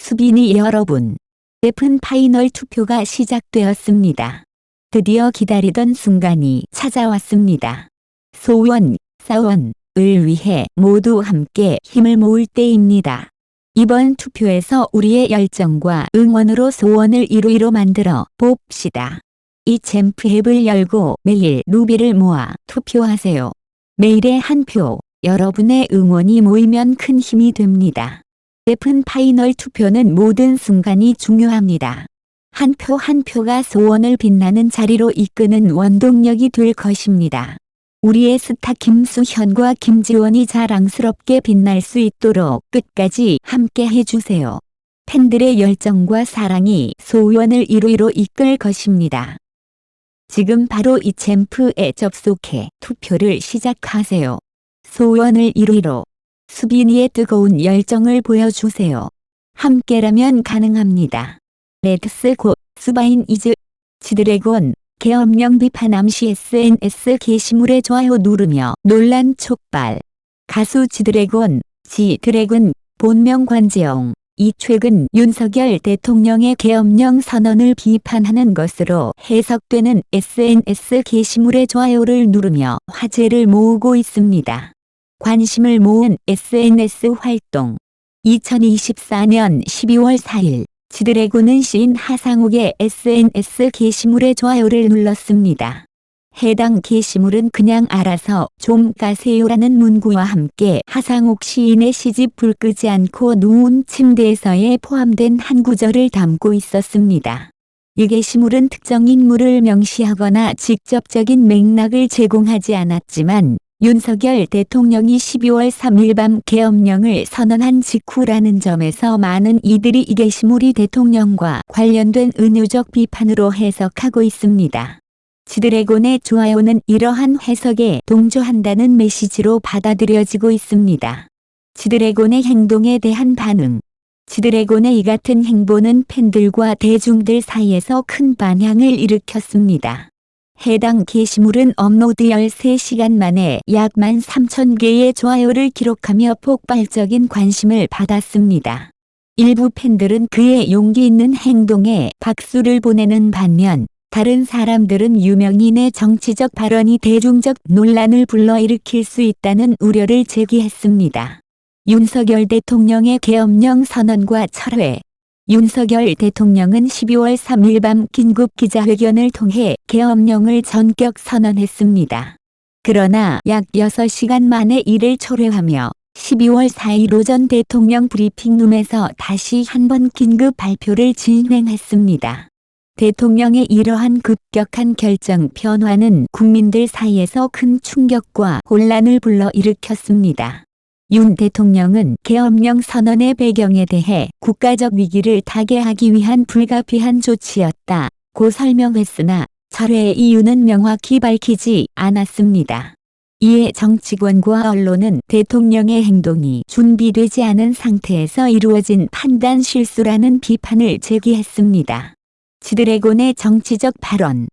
수빈이 여러분, 예쁜 파이널 투표가 시작되었습니다. 드디어 기다리던 순간이 찾아왔습니다. 소원, 사원을 위해 모두 함께 힘을 모을 때입니다. 이번 투표에서 우리의 열정과 응원으로 소원을 이루이로 만들어 봅시다. 이 잼프 앱을 열고 매일 루비를 모아 투표하세요. 매일의 한 표, 여러분의 응원이 모이면 큰 힘이 됩니다. 예쁜 파이널 투표는 모든 순간이 중요합니다. 한 표 한 표가 소원을 빛나는 자리로 이끄는 원동력이 될 것입니다. 우리의 스타 김수현과 김지원이 자랑스럽게 빛날 수 있도록 끝까지 함께 해주세요. 팬들의 열정과 사랑이 소원을 이루이로 이끌 것입니다. 지금 바로 이 잼프에 접속해 투표를 시작하세요. 소원을 이루이로 수빈이의 뜨거운 열정을 보여주세요. 함께라면 가능합니다. 렛츠 고 수바인 이즈 지드래곤 계엄령 비판 암시 SNS 게시물에 좋아요 누르며 논란 촉발. 가수 지드래곤 본명 관재영 이 최근 윤석열 대통령의 계엄령 선언을 비판하는 것으로 해석되는 SNS 게시물에 좋아요를 누르며 화제를 모으고 있습니다. 관심을 모은 SNS 활동. 2024년 12월 4일 지드래곤은 시인 하상욱의 SNS 게시물에 좋아요를 눌렀습니다. 해당 게시물은 그냥 알아서 좀 가세요라는 문구와 함께 하상욱 시인의 시집 불 끄지 않고 누운 침대에서에 포함된 한 구절을 담고 있었습니다. 이 게시물은 특정 인물을 명시하거나 직접적인 맥락을 제공하지 않았지만 윤석열 대통령이 12월 3일 밤 계엄령을 선언한 직후라는 점에서 많은 이들이 이 게시물이 대통령과 관련된 은유적 비판으로 해석하고 있습니다. 지드래곤의 좋아요는 이러한 해석에 동조한다는 메시지로 받아들여지고 있습니다. 지드래곤의 행동에 대한 반응. 지드래곤의 이 같은 행보는 팬들과 대중들 사이에서 큰 반향을 일으켰습니다. 해당 게시물은 업로드 13시간 만에 약 13,000개의 좋아요를 기록하며 폭발적인 관심을 받았습니다. 일부 팬들은 그의 용기 있는 행동에 박수를 보내는 반면 다른 사람들은 유명인의 정치적 발언이 대중적 논란을 불러일으킬 수 있다는 우려를 제기했습니다. 윤석열 대통령의 계엄령 선언과 철회. 윤석열 대통령은 12월 3일 밤 긴급 기자회견을 통해 계엄령을 전격 선언했습니다. 그러나 약 6시간 만에 이를 철회하며 12월 4일 오전 대통령 브리핑룸에서 다시 한번 긴급 발표를 진행했습니다. 대통령의 이러한 급격한 결정 변화는 국민들 사이에서 큰 충격과 혼란을 불러일으켰습니다. 윤 대통령은 계엄령 선언의 배경에 대해 국가적 위기를 타개하기 위한 불가피한 조치였다고 설명했으나 철회의 이유는 명확히 밝히지 않았습니다. 이에 정치권과 언론은 대통령의 행동이 준비되지 않은 상태에서 이루어진 판단 실수라는 비판을 제기했습니다. 지드래곤의 정치적 발언.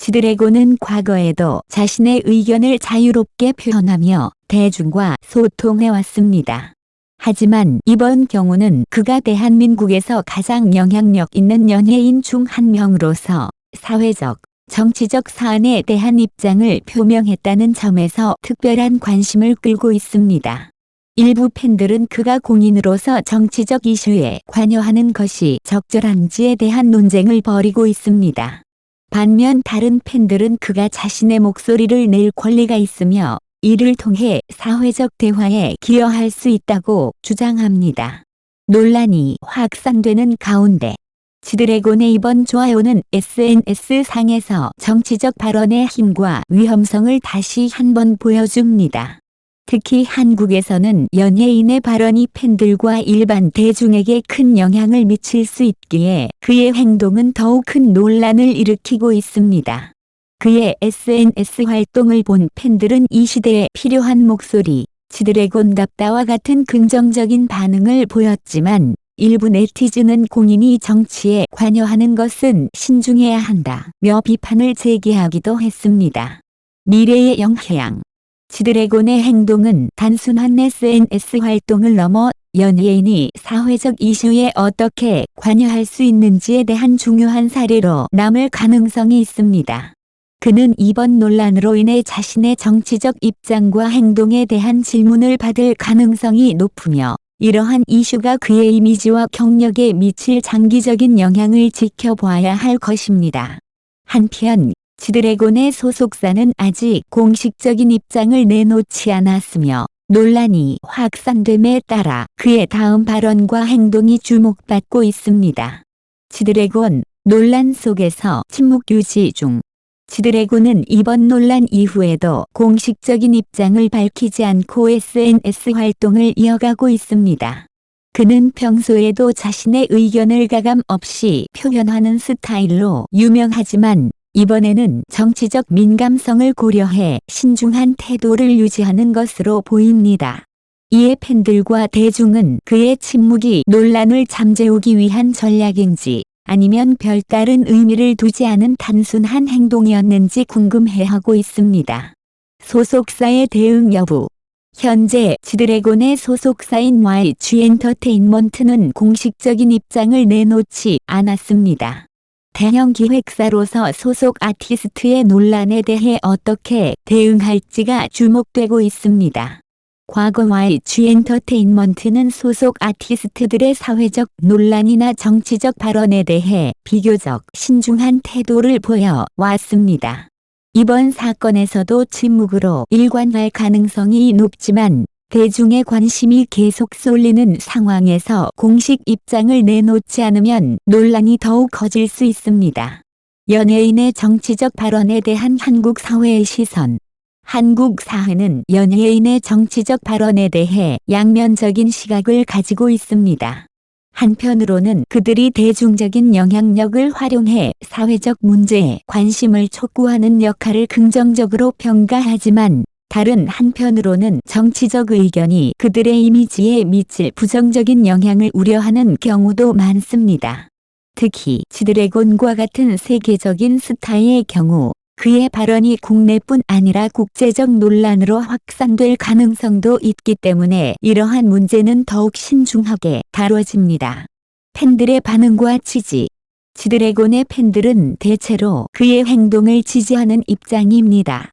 지드래곤은 과거에도 자신의 의견을 자유롭게 표현하며 대중과 소통해왔습니다. 하지만 이번 경우는 그가 대한민국에서 가장 영향력 있는 연예인 중 한 명으로서 사회적, 정치적 사안에 대한 입장을 표명했다는 점에서 특별한 관심을 끌고 있습니다. 일부 팬들은 그가 공인으로서 정치적 이슈에 관여하는 것이 적절한지에 대한 논쟁을 벌이고 있습니다. 반면 다른 팬들은 그가 자신의 목소리를 낼 권리가 있으며 이를 통해 사회적 대화에 기여할 수 있다고 주장합니다. 논란이 확산되는 가운데 지드래곤의 이번 좋아요는 SNS상에서 정치적 발언의 힘과 위험성을 다시 한번 보여줍니다. 특히 한국에서는 연예인의 발언이 팬들과 일반 대중에게 큰 영향을 미칠 수 있기에 그의 행동은 더욱 큰 논란을 일으키고 있습니다. 그의 SNS 활동을 본 팬들은 이 시대에 필요한 목소리, 지드래곤답다와 같은 긍정적인 반응을 보였지만 일부 네티즌은 공인이 정치에 관여하는 것은 신중해야 한다며 비판을 제기하기도 했습니다. 미래의 영향. 지드래곤의 행동은 단순한 SNS 활동을 넘어 연예인이 사회적 이슈에 어떻게 관여할 수 있는지에 대한 중요한 사례로 남을 가능성이 있습니다. 그는 이번 논란으로 인해 자신의 정치적 입장과 행동에 대한 질문을 받을 가능성이 높으며 이러한 이슈가 그의 이미지와 경력에 미칠 장기적인 영향을 지켜봐야 할 것입니다. 한편 지드래곤의 소속사는 아직 공식적인 입장을 내놓지 않았으며 논란이 확산됨에 따라 그의 다음 발언과 행동이 주목받고 있습니다. 지드래곤 논란 속에서 침묵 유지 중. 지드래곤은 이번 논란 이후에도 공식적인 입장을 밝히지 않고 SNS 활동을 이어가고 있습니다. 그는 평소에도 자신의 의견을 가감 없이 표현하는 스타일로 유명하지만 이번에는 정치적 민감성을 고려해 신중한 태도를 유지하는 것으로 보입니다. 이에 팬들과 대중은 그의 침묵이 논란을 잠재우기 위한 전략인지 아니면 별다른 의미를 두지 않은 단순한 행동이었는지 궁금해하고 있습니다. 소속사의 대응 여부. 현재 지드래곤의 소속사인 YG 엔터테인먼트는 공식적인 입장을 내놓지 않았습니다. 대형 기획사로서 소속 아티스트의 논란에 대해 어떻게 대응할지가 주목되고 있습니다. 과거 YG 엔터테인먼트는 소속 아티스트들의 사회적 논란이나 정치적 발언에 대해 비교적 신중한 태도를 보여왔습니다. 이번 사건에서도 침묵으로 일관할 가능성이 높지만 대중의 관심이 계속 쏠리는 상황에서 공식 입장을 내놓지 않으면 논란이 더욱 커질 수 있습니다. 연예인의 정치적 발언에 대한 한국 사회의 시선. 한국 사회는 연예인의 정치적 발언에 대해 양면적인 시각을 가지고 있습니다. 한편으로는 그들이 대중적인 영향력을 활용해 사회적 문제에 관심을 촉구하는 역할을 긍정적으로 평가하지만 다른 한편으로는 정치적 의견이 그들의 이미지에 미칠 부정적인 영향을 우려하는 경우도 많습니다. 특히 지드래곤과 같은 세계적인 스타의 경우 그의 발언이 국내뿐 아니라 국제적 논란으로 확산될 가능성도 있기 때문에 이러한 문제는 더욱 신중하게 다뤄집니다. 팬들의 반응과 지지. 지드래곤의 팬들은 대체로 그의 행동을 지지하는 입장입니다.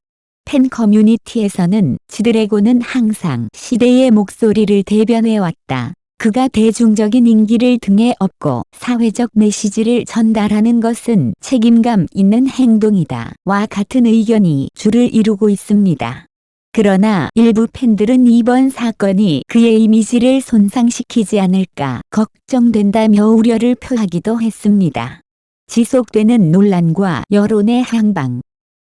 팬 커뮤니티에서는 지드래곤은 항상 시대의 목소리를 대변해왔다. 그가 대중적인 인기를 등에 업고 사회적 메시지를 전달하는 것은 책임감 있는 행동이다. 와 같은 의견이 주를 이루고 있습니다. 그러나 일부 팬들은 이번 사건이 그의 이미지를 손상시키지 않을까 걱정된다며 우려를 표하기도 했습니다. 지속되는 논란과 여론의 향방.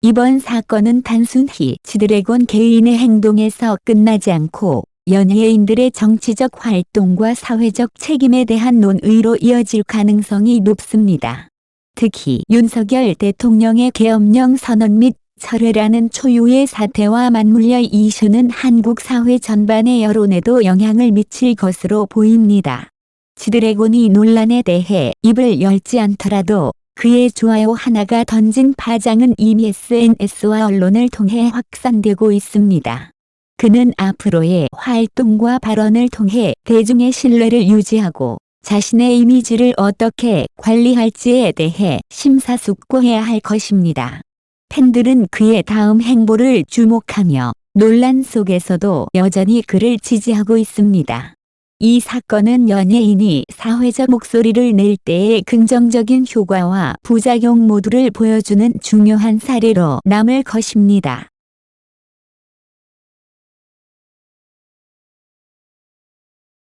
이번 사건은 단순히 지드래곤 개인의 행동에서 끝나지 않고 연예인들의 정치적 활동과 사회적 책임에 대한 논의로 이어질 가능성이 높습니다. 특히 윤석열 대통령의 계엄령 선언 및 철회라는 초유의 사태와 맞물려 이슈는 한국 사회 전반의 여론에도 영향을 미칠 것으로 보입니다. 지드래곤이 논란에 대해 입을 열지 않더라도 그의 좋아요 하나가 던진 파장은 이미 SNS와 언론을 통해 확산되고 있습니다. 그는 앞으로의 활동과 발언을 통해 대중의 신뢰를 유지하고 자신의 이미지를 어떻게 관리할지에 대해 심사숙고해야 할 것입니다. 팬들은 그의 다음 행보를 주목하며 논란 속에서도 여전히 그를 지지하고 있습니다. 이 사건은 연예인이 사회적 목소리를 낼 때의 긍정적인 효과와 부작용 모두를 보여주는 중요한 사례로 남을 것입니다.